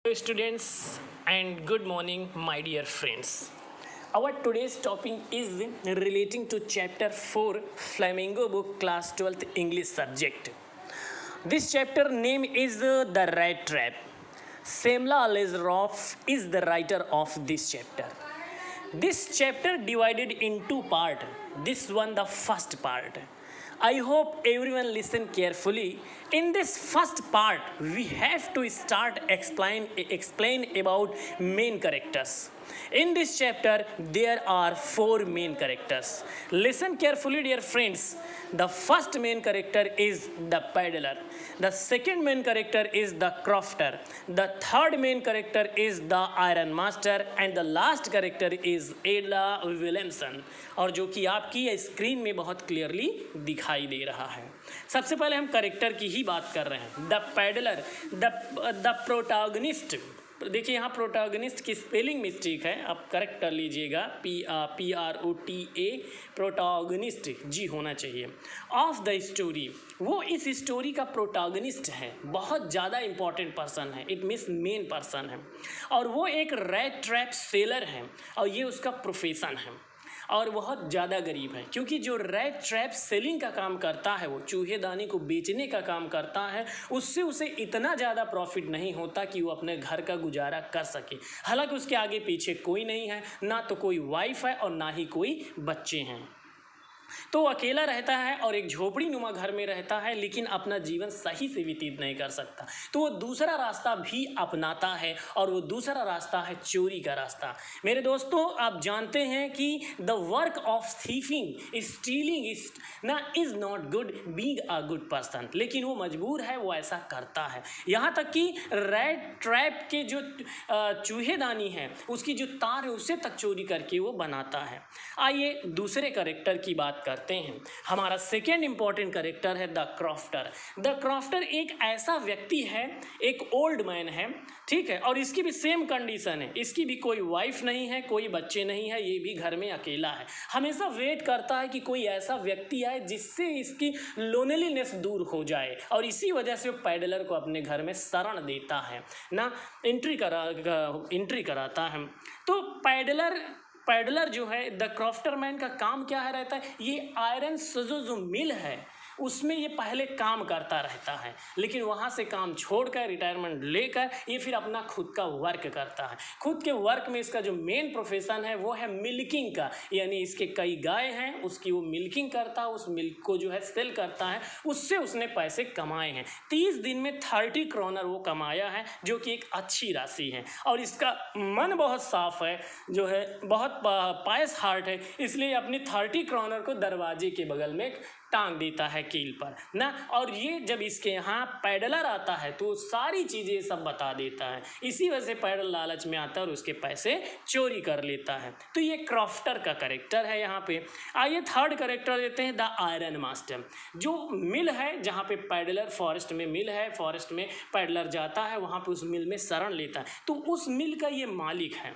Hello students and good morning my dear friends. Our today's topic is relating to chapter 4 Flamingo book class 12th English subject. This chapter name is The Rat Trap. Semla Lesroff is the writer of this chapter. This chapter divided in two parts. This one the first part. I hope everyone listen carefully. In this first part, we have to start explain about main characters. In this chapter, there are four main characters. Listen carefully, dear friends. The first main character is the peddler. The second main character is the crofter. The third main character is the iron master, and the last character is एडला Williamson, और जो कि आपकी screen में बहुत clearly दिखाई दे रहा है. सबसे पहले हम कैरेक्टर की ही बात कर रहे हैं. The peddler, the protagonist. देखिए यहाँ प्रोटैगनिस्ट की स्पेलिंग मिस्टेक है, आप करेक्ट कर लीजिएगा. PROTA प्रोटैगनिस्ट जी होना चाहिए. ऑफ द स्टोरी, वो इस स्टोरी का प्रोटैगनिस्ट है, बहुत ज़्यादा इंपॉर्टेंट पर्सन है. इट मीन्स मेन पर्सन है, और वो एक रैट ट्रैप सेलर है, और ये उसका प्रोफेशन है, और बहुत ज़्यादा गरीब है. क्योंकि जो रैट ट्रैप सेलिंग का काम करता है, वो चूहेदानी को बेचने का काम करता है, उससे उसे इतना ज़्यादा प्रॉफिट नहीं होता कि वो अपने घर का गुजारा कर सके. हालांकि उसके आगे पीछे कोई नहीं है, ना तो कोई वाइफ है और ना ही कोई बच्चे हैं. तो वो अकेला रहता है और एक झोपड़ी नुमा घर में रहता है, लेकिन अपना जीवन सही से व्यतीत नहीं कर सकता. तो वो दूसरा रास्ता भी अपनाता है, और वो दूसरा रास्ता है चोरी का रास्ता. मेरे दोस्तों, आप जानते हैं कि the work of thieving, stealing is not good being a good person. लेकिन वो मजबूर है, वो ऐसा करता है. यहाँ तक कि रैट ट्रैप के जो चूहेदानी है, उसकी जो तार है, उससे तक चोरी करके वो बनाता है. आइए दूसरे कैरेक्टर की बात करते हैं. हमारा सेकेंड इंपॉर्टेंट कैरेक्टर है द क्रॉफ्टर. द क्रॉफ्टर एक ऐसा व्यक्ति है, एक ओल्ड मैन है, ठीक है, और इसकी भी सेम कंडीशन है. इसकी भी कोई वाइफ नहीं है, कोई बच्चे नहीं है, ये भी घर में अकेला है. हमेशा वेट करता है कि कोई ऐसा व्यक्ति आए जिससे इसकी लोनलीनेस दूर हो जाए, और इसी वजह से वो पैडलर को अपने घर में शरण देता है ना, एंट्री कराता है. तो पैडलर जो है, द क्रॉफ्टर मैन का काम क्या है रहता है, ये आयरन जो मिल है उसमें ये पहले काम करता रहता है, लेकिन वहाँ से काम छोड़कर रिटायरमेंट लेकर ये फिर अपना खुद का वर्क करता है. खुद के वर्क में इसका जो मेन प्रोफेशन है वो है मिल्किंग का, यानी इसके कई गाय हैं, उसकी वो मिल्किंग करता है, उस मिल्क को जो है सेल करता है, उससे उसने पैसे कमाए हैं. 30 दिन में 30 क्रोनर वो कमाया है, जो कि एक अच्छी राशि है. और इसका मन बहुत साफ है, जो है बहुत पायस हार्ट है, इसलिए अपनी 30 क्रोनर को दरवाजे के बगल में टांग देता है कील पर ना. और ये जब इसके यहाँ पैडलर आता है तो सारी चीज़ें सब बता देता है. इसी वजह से पैडलर लालच में आता है और उसके पैसे चोरी कर लेता है. तो ये क्रॉफ्टर का कैरेक्टर है यहाँ पे. आइए थर्ड कैरेक्टर देते हैं द आयरन मास्टर. जो मिल है, जहाँ पे पैडलर, फॉरेस्ट में मिल है, फॉरेस्ट में पैडलर जाता है, वहाँ पे उस मिल में शरण लेता है. तो उस मिल का ये मालिक है.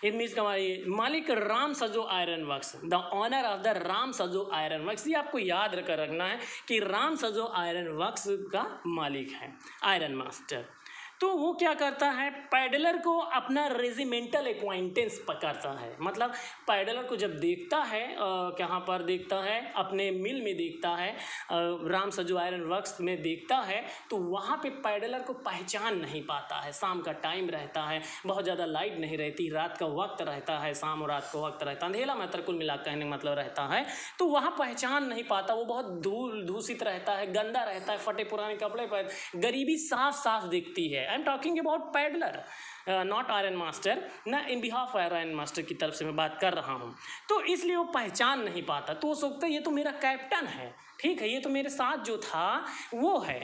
इट मीन्स हमारे मालिक Ram Sajo iron works, the owner of the Ram Sajo iron works. ये आपको याद रखना है कि राम सजो आयरन वर्क्स का मालिक है आयरन मास्टर. तो वो क्या करता है, पैडलर को अपना रेजिमेंटल एक्वाइंटेंस पकड़ता है. मतलब पैडलर को जब देखता है, कहाँ पर देखता है, अपने मिल में देखता है, राम सजो आयरन वर्क्स में देखता है, तो वहाँ पे पैडलर को पहचान नहीं पाता है. शाम का टाइम रहता है, बहुत ज़्यादा लाइट नहीं रहती, रात का वक्त रहता है, शाम और रात का वक्त रहता है, अंधेला मात्र कुल मिला कहने का मतलब रहता है. तो वहाँ पहचान नहीं पाता. वो बहुत दूषित रहता है, गंदा रहता है, फटे पुराने कपड़े पर, गरीबी साफ साफ दिखती है. I am talking about peddler, not iron master ना. इन बिहाफ आयरन मास्टर की तरफ से मैं बात कर रहा हूँ. तो इसलिए वो पहचान नहीं पाता. तो वो सोचता है ये तो मेरा कैप्टन है, ठीक है, ये तो मेरे साथ जो था वो है.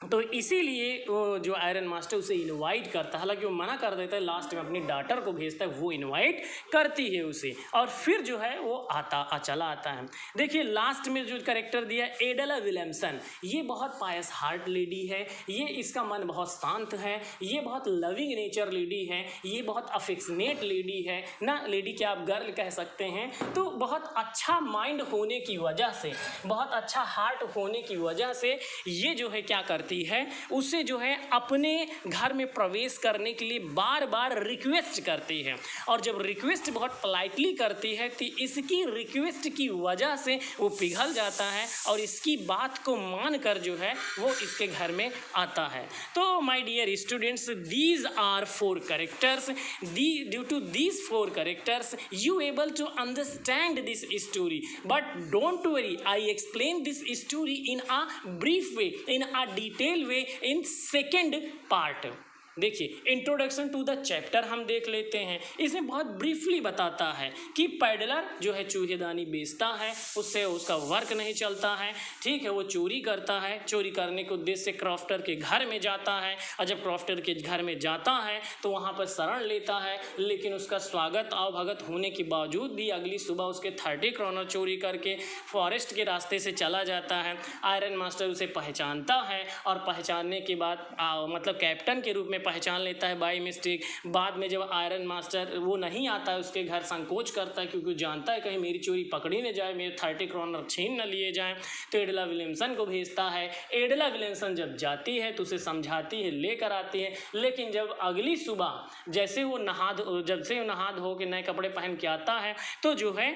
तो इसीलिए वो जो आयरन मास्टर उसे इनवाइट करता है. हालांकि वो मना कर देता है, लास्ट में अपनी डॉटर को भेजता है, वो इनवाइट करती है उसे, और फिर जो है वो चला आता है. देखिए लास्ट में जो कैरेक्टर दिया एडला विलियमसन, ये बहुत पायस हार्ट लेडी है. ये इसका मन बहुत शांत है, ये बहुत लविंग नेचर लेडी है, ये बहुत अफेक्शनेट लेडी है ना. लेडी क्या आप गर्ल कह सकते हैं. तो बहुत अच्छा माइंड होने की वजह से, बहुत अच्छा हार्ट होने की वजह से ये जो है क्या करती करती है, उसे जो है अपने घर में प्रवेश करने के लिए बार बार रिक्वेस्ट करती है, और जब रिक्वेस्ट बहुत पोलाइटली करती है तो इसकी रिक्वेस्ट की वजह से वो पिघल जाता है और इसकी बात को मानकर जो है वो इसके घर में आता है। तो my dear students, these are 4 characters. Due to these 4 characters you able to understand this story, but don't worry, I explain this story in a brief way, in a detailed way in second part। देखिए, introduction to the chapter हम देख लेते हैं। इसमें बहुत briefly बताता है कि पैडलर जो है चूहेदानी बेचता है, उससे उसका वर्क नहीं चलता है, ठीक है, वो चोरी करता है, चोरी करने के उद्देश्य से क्रॉफ्टर के घर में जाता है, और जब क्रॉफ्टर के घर में जाता है तो वहाँ पर शरण लेता है, लेकिन उसका स्वागत आवभगत होने के बावजूद भी अगली सुबह उसके 30 क्रॉनर चोरी करके फॉरेस्ट के रास्ते से चला जाता है। आयरन मास्टर उसे पहचानता है और पहचानने के बाद मतलब कैप्टन के रूप में पहचान लेता है बाय मिस्टेक। बाद में जब आयरन मास्टर वो नहीं आता है उसके घर, संकोच करता है क्योंकि जानता है कहीं मेरी चोरी पकड़ी न जाए, मेरे 30 क्रॉनर छीन न लिए जाएं, तो एडला विलियमसन को भेजता है। एडला विलियमसन जब जाती है तो उसे समझाती है, लेकर आती है, लेकिन जब अगली सुबह जैसे वो नहा धो के नए कपड़े पहन के आता है तो जो है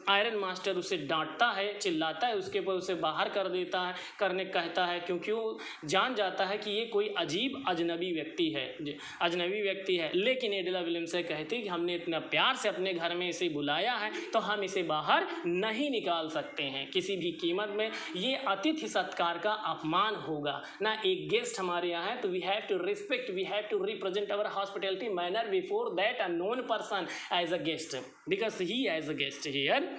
आयरन मास्टर उसे डांटता है, चिल्लाता है उसके ऊपर, उसे बाहर कर देता है, कहता है, क्योंकि वो जान जाता है कि ये कोई अजीब अजनबी व्यक्ति है। लेकिन एडला विलियमसन कहती कि हमने इतना प्यार से अपने घर में इसे बुलाया है तो हम इसे बाहर नहीं निकाल सकते हैं किसी भी कीमत में, ये अतिथि सत्कार का अपमान होगा ना। एक गेस्ट हमारे यहाँ है तो we have to respect, we have to represent our hospitality manner before that a known person as a guest, because he as a guest here.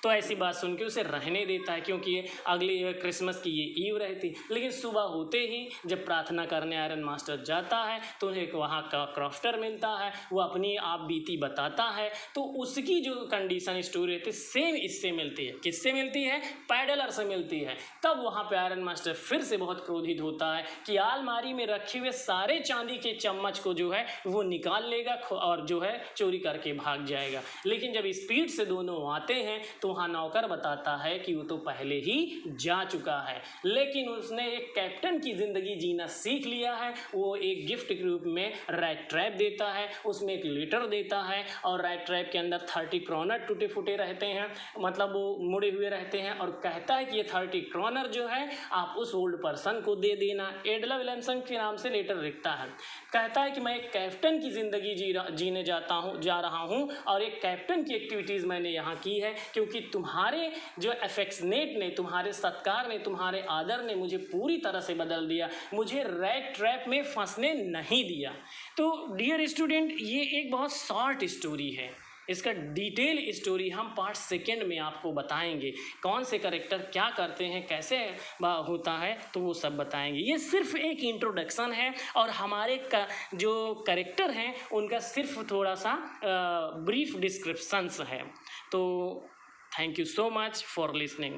तो ऐसी बात सुन के उसे रहने देता है, क्योंकि ये अगली क्रिसमस की ये ईव रहती। लेकिन सुबह होते ही जब प्रार्थना करने आयरन मास्टर जाता है तो उन्हें वहाँ का क्रॉफ्टर मिलता है, वो अपनी आप बीती बताता है, तो उसकी जो कंडीशन स्टोरी रहती है सेम इससे मिलती है। किससे मिलती है? पैडलर से मिलती है। तब वहाँ पे आयरन मास्टर फिर से बहुत क्रोधित होता है कि अलमारी में रखे हुए सारे चांदी के चम्मच को जो है वो निकाल लेगा और जो है चोरी करके भाग जाएगा। लेकिन जब स्पीड से दोनों आते हैं तो वहाँ नौकर बताता है कि वो तो पहले ही जा चुका है, लेकिन उसने एक कैप्टन की ज़िंदगी जीना सीख लिया है। वो एक गिफ्ट के रूप में रैट ट्रैप देता है, उसमें एक लेटर देता है, और रैट ट्रैप के अंदर 30 क्रॉनर टूटे फूटे रहते हैं, मतलब वो मुड़े हुए रहते हैं, और कहता है कि ये 30 क्रॉनर जो है आप उस ओल्ड पर्सन को दे देना। एडला विलियमसन के नाम से लेटर लिखता है, कहता है कि मैं एक कैप्टन की ज़िंदगी जीने जा रहा हूँ, और एक कैप्टन की एक्टिविटीज़ मैंने यहाँ की है, क्योंकि तुम्हारे जो अफेक्शनेट ने, तुम्हारे सत्कार ने, तुम्हारे आदर ने मुझे पूरी तरह से बदल दिया, मुझे रैट ट्रैप में फंसने नहीं दिया। तो डियर स्टूडेंट, ये एक बहुत शॉर्ट स्टोरी है, इसका डिटेल स्टोरी हम पार्ट 2 में आपको बताएंगे। कौन से कैरेक्टर क्या करते हैं, कैसे होता है, तो वो सब बताएंगे। ये सिर्फ एक इंट्रोडक्शन है, और हमारे जो कैरेक्टर हैं उनका सिर्फ थोड़ा सा ब्रीफ डिस्क्रिप्शंस है। तो thank you so much for listening.